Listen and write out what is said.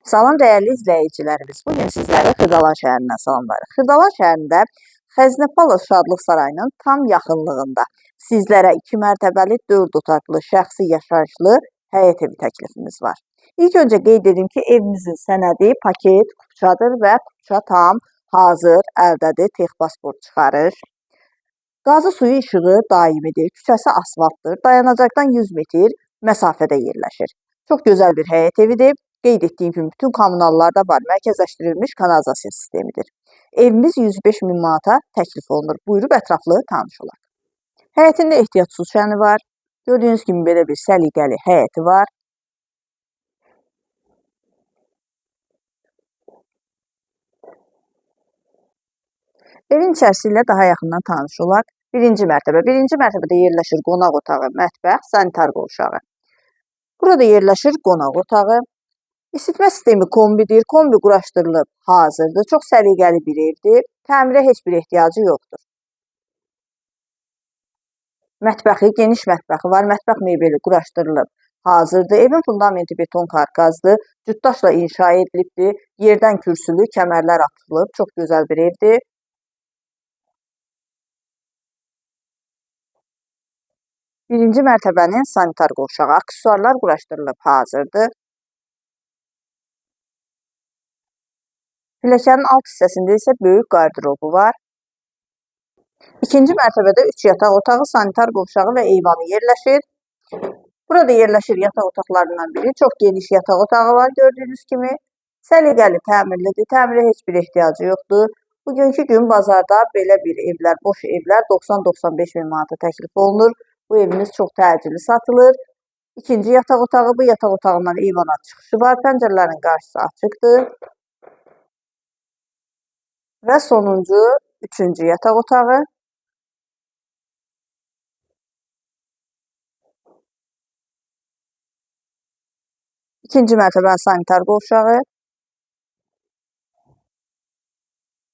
Salam dəyərli izləyicilərimiz. Bugün sizlərə Xırdalan şəhərindən salamlarıq. Xırdalan şəhərində Xəzinə Palace Şadlıq Sarayının tam yaxınlığında sizlərə 2 mərtəbəli 4 otaqlı şəxsi yaşayışlı həyət evi təklifimiz var. İlk öncə qeyd edim ki, evimizin sənədi paket kupçadır və kupça tam hazır əldədir, texpasport çıxarır. Qazı suyu işığı daimidir, küçəsi asfaltdır, dayanacaqdan 100 metr məsafədə yerləşir. Çox gözəl bir həyət evidir. Qeyd etdiyim kimi bütün kommunallarda var, mərkəzləşdirilmiş kanalizasiya sistemidir. Evimiz 105 min manata təklif olunur. Buyurub ətraflı tanış olaq. Həyətində ehtiyat su çəni var. Gördüyünüz kimi belə bir səliqəli həyəti var. Evin içərisi ilə daha yaxından tanış olaq. Birinci mərtəbə. Birinci mərtəbədə yerləşir qonaq otağı, mətbəx, sanitar qovşağı. Burada yerləşir qonaq otağı. İsitmə sistemi kombidir. Kombi quraşdırılıb hazırdır. Çox səliqəli bir evdir. Təmirə heç bir ehtiyacı yoxdur. Mətbəxi, geniş mətbəxi var. Mətbəx mebeli quraşdırılıb hazırdır. Evin fundamenti beton karkazdır. Cütdaşla inşa edilibdir. Yerdən kürsülü, kəmərlər atılıb. Çox gözəl bir evdir. Birinci mərtəbənin sanitar qovşağı, aksesuarlar quraşdırılıb hazırdır. Pilləkənin alt hissəsində isə böyük qardırobu var. İkinci mərtəbədə 3 yataq otağı, sanitar qovşağı və eyvanı yerləşir. Burada yerləşir yataq otaqlarından biri. Çox geniş yataq otağı var gördüyünüz kimi. Səliqəli, təmirlidir. Təmirə heç bir ehtiyacı yoxdur. Bugünkü gün bazarda belə bir evlər, boş evlər 90-95 min manata təklif olunur. Bu evimiz çox təcili satılır. İkinci yataq otağı, bu yataq otağından eyvana çıxışı var. Pəncərələrin qarşısı açıqdır. Və sonuncu, üçüncü yataq otağı. İkinci mərtəbənin sanitar qovşağı.